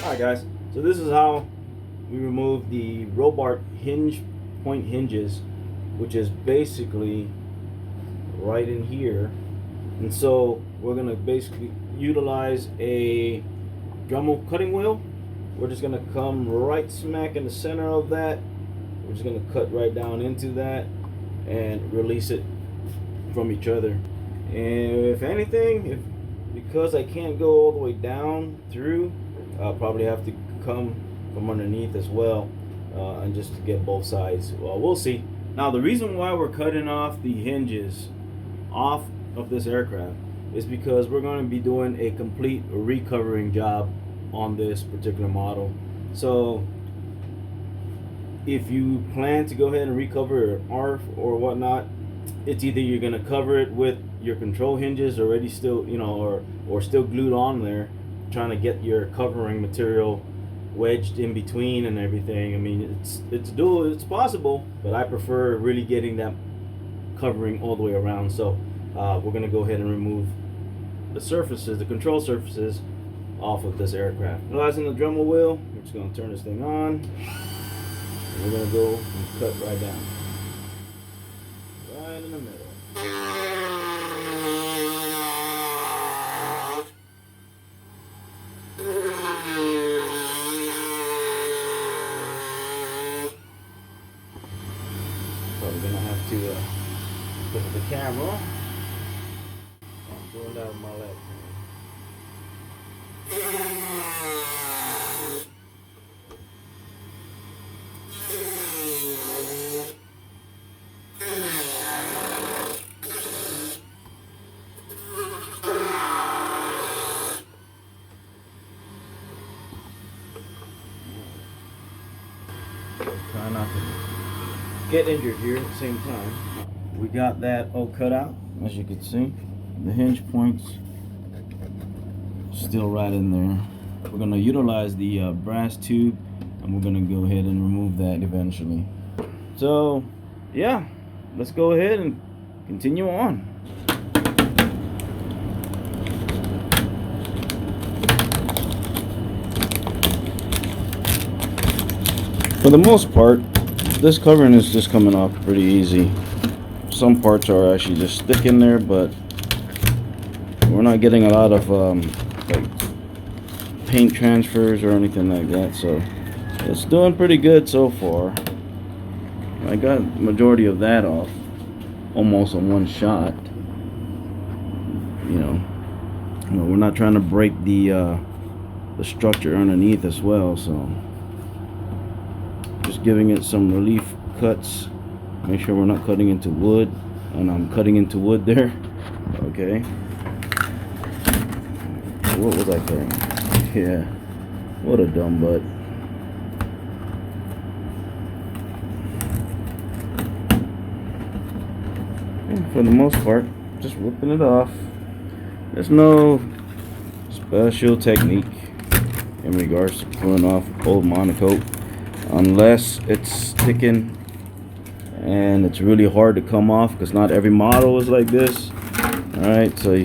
Alright guys, so this is how we remove the Robart hinge point hinges, which is basically right in here. And so we're going to basically utilize a Dremel cutting wheel. We're just going to come right smack in the center of that. We're just going to cut right down into that and release it from each other. And if anything, because I can't go all the way down through, I'll probably have to come from underneath as well, and just to get both sides. Well, we'll see. Now, the reason why we're cutting off the hinges off of this aircraft is because we're going to be doing a complete recovering job on this particular model. So if you plan to go ahead and recover an ARF or whatnot, it's either you're going to cover it with your control hinges already still, or still glued on there, trying to get your covering material wedged in between and everything. I mean, it's possible, but I prefer really getting that covering all the way around. So we're going to go ahead and remove the surfaces, the control surfaces, off of this aircraft. Utilizing the Dremel wheel, we're just going to turn this thing on, and we're going to go and cut right down, right in the middle. Probably gonna have to look at the camera. I'm doing that with my left Try not to get injured here at the same time. We got that all cut out, as you can see. The hinge points still right in there. We're going to utilize the brass tube, and we're going to go ahead and remove that eventually. So yeah, let's go ahead and continue on. For the most part, this covering is just coming off pretty easy. Some parts are actually just sticking there, but we're not getting a lot of like paint transfers or anything like that, so it's doing pretty good so far. I got majority of that off almost in one shot. We're not trying to break the structure underneath as well, so just giving it some relief cuts. Make sure we're not cutting into wood, and I'm cutting into wood there. Okay, what was I cutting? Yeah, what a dumb butt. And for the most part, just whipping it off. There's no special technique in regards to pulling off old monocoat, unless it's sticking and it's really hard to come off, because not every model is like this. Alright, so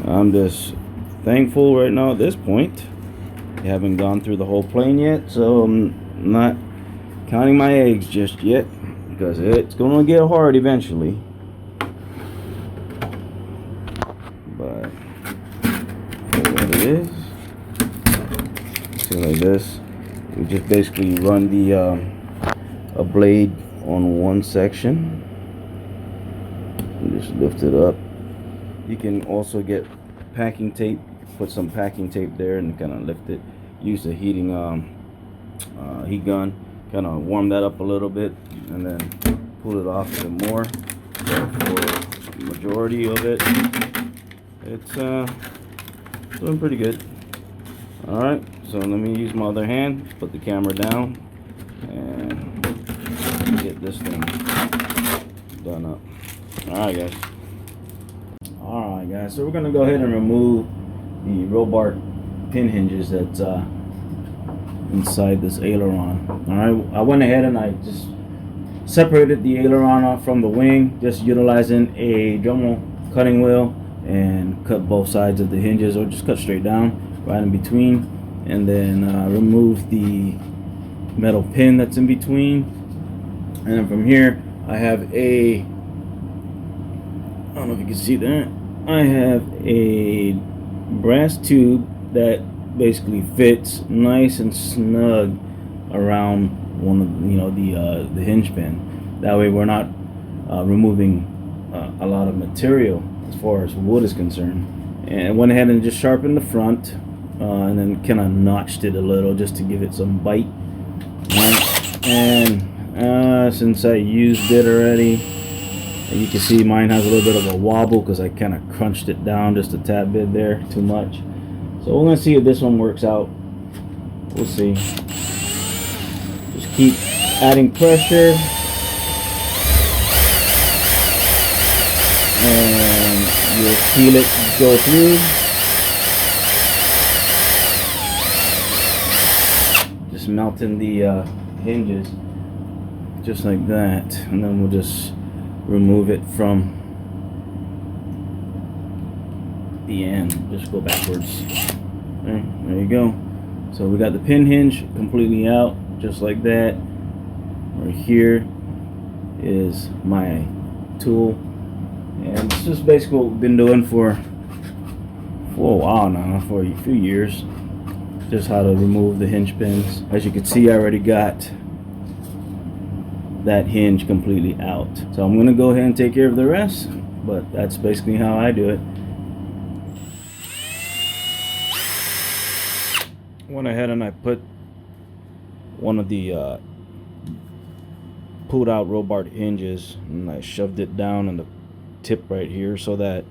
I'm just thankful right now at this point. I haven't gone through the whole plane yet, so I'm not counting my eggs just yet, because it's gonna get hard eventually. But for what it is, see, like this, You just basically run the a blade on one section and just lift it up. You can also get packing tape, put some packing tape there and kind of lift it. Use the heating heat gun, kind of warm that up a little bit and then pull it off some more. So for the majority of it, it's doing pretty good. Alright, so let me use my other hand, put the camera down and get this thing done up. Alright guys, so we're gonna go ahead and remove the roll bar pin hinges that's inside this aileron. Alright, I went ahead and I just separated the aileron off from the wing, just utilizing a Dremel cutting wheel, and cut both sides of the hinges, or just cut straight down right in between, and then remove the metal pin that's in between. And then from here I have a, I don't know if you can see that, I have a brass tube that basically fits nice and snug around one of the hinge pin. That way we're not removing a lot of material as far as wood is concerned. And I went ahead and just sharpened the front and then kind of notched it a little just to give it some bite. Right. And since I used it already, you can see mine has a little bit of a wobble because I kind of crunched it down just a tad bit there, too much. So we're gonna see if this one works out. We'll see. Just keep adding pressure, and you'll feel it go through. Just melting the hinges just like that, and then we'll just remove it from the end. Just go backwards. Okay, there you go. So we got the pin hinge completely out, just like that. Right here is my tool, and this is basically what we've been doing for a while now, for a few years. Just how to remove the hinge pins. As you can see, I already got that hinge completely out. So I'm gonna go ahead and take care of the rest, but that's basically how I do it. Went ahead and I put one of the pulled out roll bar hinges, and I shoved it down in the tip right here so that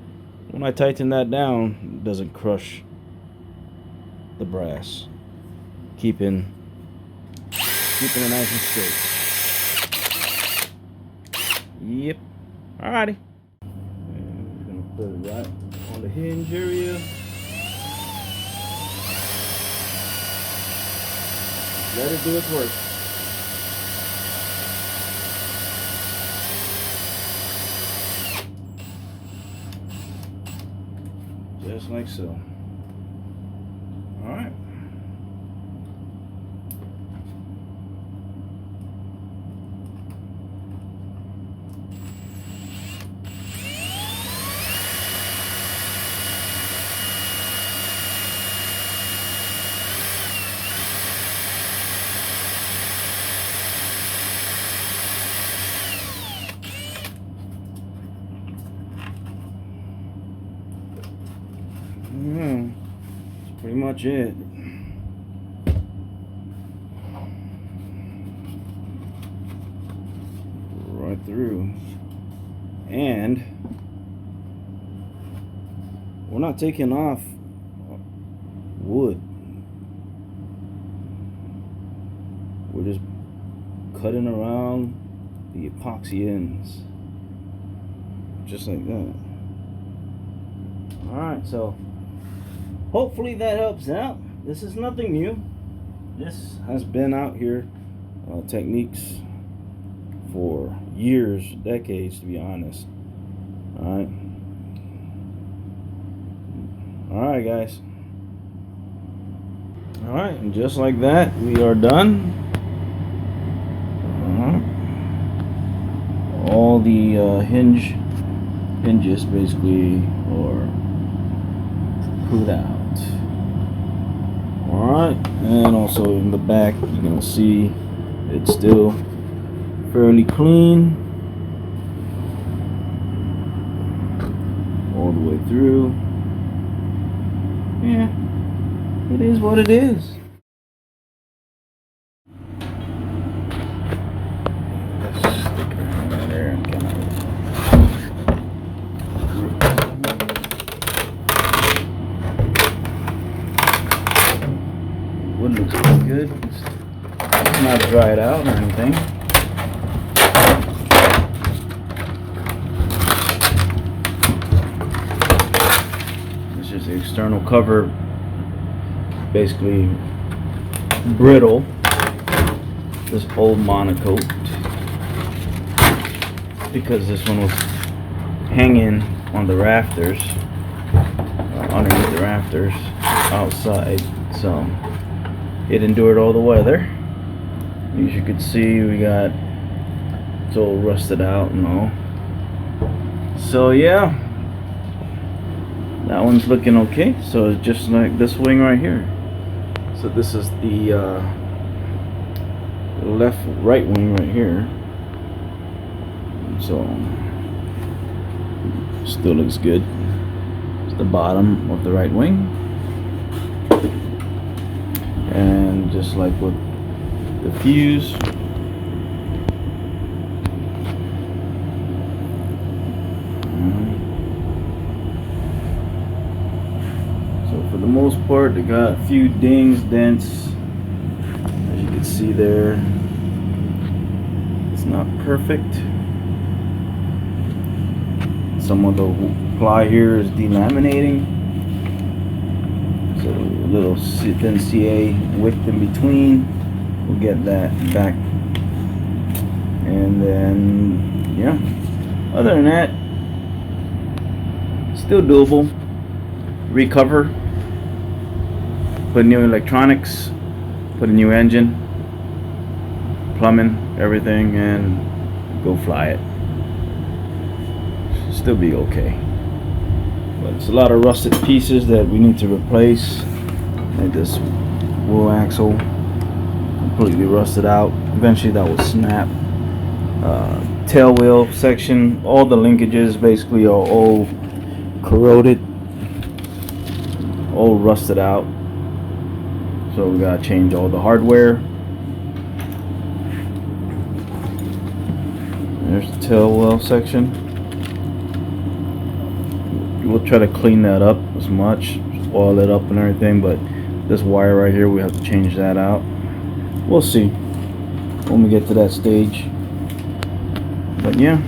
when I tighten that down, it doesn't crush the brass, keeping it nice and straight. Yep. Alrighty. And we're gonna put it right on the hinge area. Let it do its work. Just like so. Alright. That's pretty much it. Right through. And we're not taking off wood. We're just cutting around the epoxy ends. Just like that. Alright, so hopefully that helps out. This is nothing new. This has been out here, techniques for years, decades, to be honest. Alright. Alright, guys. Alright, and just like that, we are done. All the hinges basically are pulled out. Alright. Alright, and also in the back you can see it's still fairly clean all the way through. Yeah, it is what it is. Let's stick it in there and kind of wood looks pretty good. It's not dried out or anything. It's just the external cover, basically brittle. This old monocoat, because this one was hanging on the rafters, underneath the rafters outside, so it endured all the weather. As you can see, we got it's all rusted out and all. So yeah, that one's looking okay. So it's just like this wing right here. So this is the right wing right here. So still looks good. It's the bottom of the right wing, and just like with the fuse, so for the most part they got a few dings, dents, as you can see there. It's not perfect. Some of the ply here is delaminating, so a little thin CA wick in between. We'll get that back, and then yeah, other than that, still doable. Recover, put new electronics, put a new engine, plumbing, everything, and go fly it. Still be okay, but it's a lot of rusted pieces that we need to replace, like this wheel axle, completely rusted out. Eventually that will snap. Tail wheel section, all the linkages basically are all corroded, all rusted out, so we gotta change all the hardware. There's the tail wheel section. We'll try to clean that up as much, oil it up and everything, but this wire right here, we have to change that out. We'll see when we get to that stage, but yeah.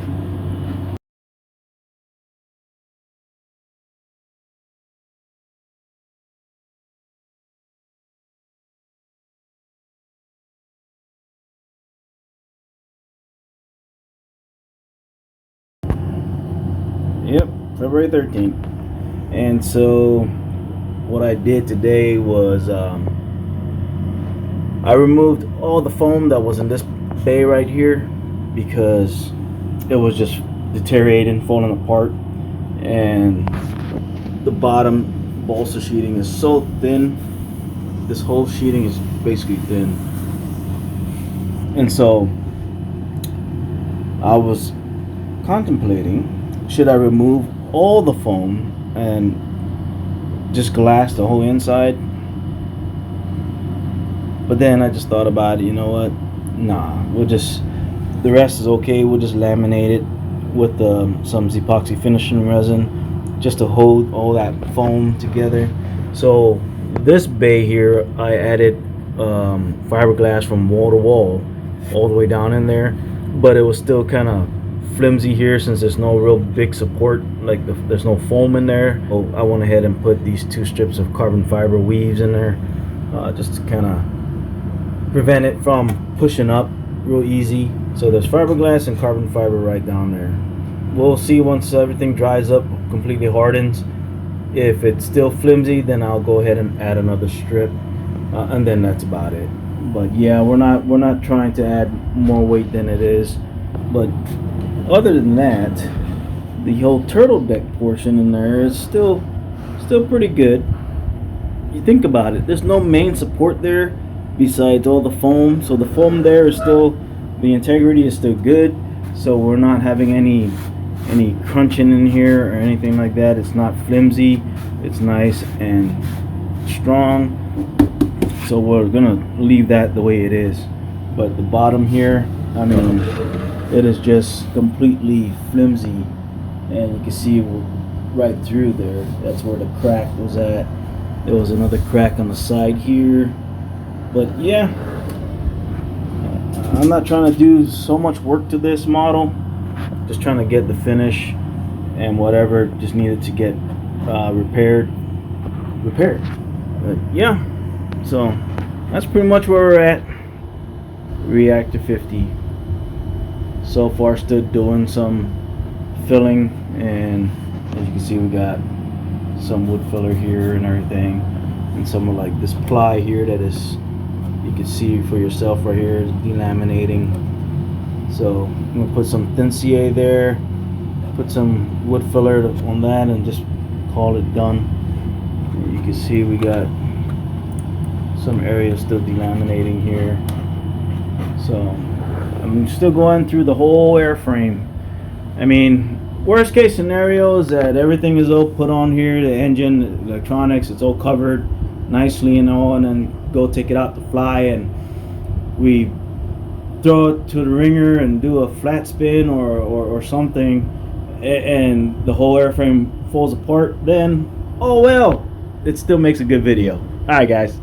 Yep, February 13th. And so what I did today was I removed all the foam that was in this bay right here, because it was just deteriorating, falling apart, and the bottom balsa sheeting is so thin. This whole sheeting is basically thin, and so I was contemplating, should I remove all the foam and just glass the whole inside? But then I just thought about it, you know what, nah, the rest is okay. We'll just laminate it with some epoxy finishing resin, just to hold all that foam together. So this bay here, I added fiberglass from wall to wall all the way down in there, but it was still kind of flimsy here since there's no real big support, like there's no foam in there. So I went ahead and put these 2 strips of carbon fiber weaves in there, just to kind of prevent it from pushing up real easy. So there's fiberglass and carbon fiber right down there. We'll see once everything dries up, completely hardens. If it's still flimsy, then I'll go ahead and add another strip, and then that's about it. But yeah, we're not trying to add more weight than it is. But other than that, the whole turtle deck portion in there is still pretty good. you think about it, there's no main support there besides all the foam. So the foam there is still, the integrity is still good. So we're not having any crunching in here or anything like that. It's not flimsy. It's nice and strong. So we're gonna leave that the way it is. But the bottom here, I mean, it is just completely flimsy, and you can see right through there. That's where the crack was at. There was another crack on the side here. But yeah, I'm not trying to do so much work to this model. Just trying to get the finish, and whatever just needed to get repaired. But yeah, so that's pretty much where we're at. Reactor 50. So far, still doing some filling, and as you can see, we got some wood filler here and everything, and some of like this ply here that is, you can see for yourself right here, is delaminating. So I'm gonna put some thin CA there, put some wood filler on that, and just call it done. And you can see we got some areas still delaminating here. So I'm still going through the whole airframe. I mean, worst case scenario is that everything is all put on here, the engine, the electronics, it's all covered nicely and all, and then go take it out to fly, and we throw it to the ringer and do a flat spin or something, and the whole airframe falls apart. Then, oh well, it still makes a good video. Alright guys.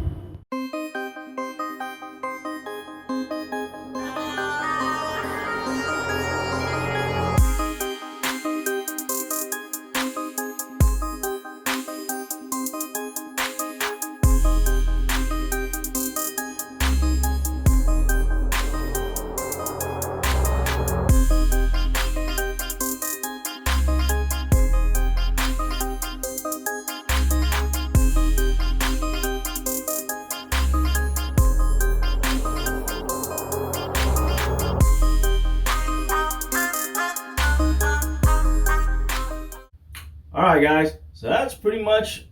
Alright guys, so that's pretty much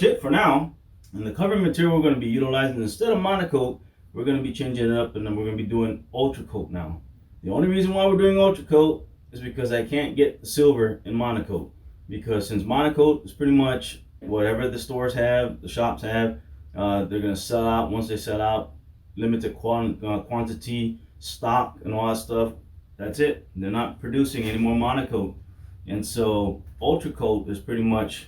it for now. And the covering material we're going to be utilizing, instead of monocoat, we're going to be changing it up, and then we're going to be doing ultra coat now. The only reason why we're doing ultra coat is because I can't get the silver in monocoat, because since monocoat is pretty much whatever the stores have, the shops have, they're going to sell out. Once they sell out, limited quantity, stock and all that stuff, that's it. They're not producing any more monocoat. And so ultra coat is pretty much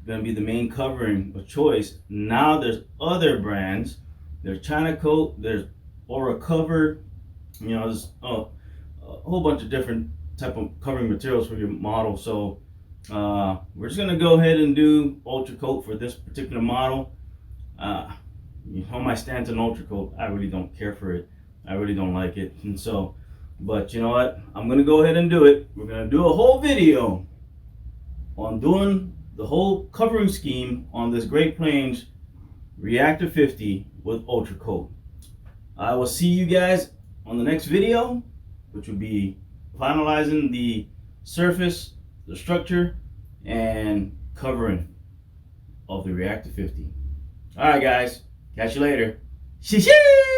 going to be the main covering of choice. Now there's other brands. There's China Coat, there's Aura Cover, you know, there's a whole bunch of different type of covering materials for your model. So we're just going to go ahead and do ultra coat for this particular model. You know my stance on ultra coat, I really don't care for it. I really don't like it. And so, but you know what, I'm going to go ahead and do it. We're going to do a whole video on doing the whole covering scheme on this Great Plains Reactor 50 with ultra coat. I will see you guys on the next video, which will be finalizing the surface, the structure, and covering of the Reactor 50. Alright guys, catch you later. Shee-shee!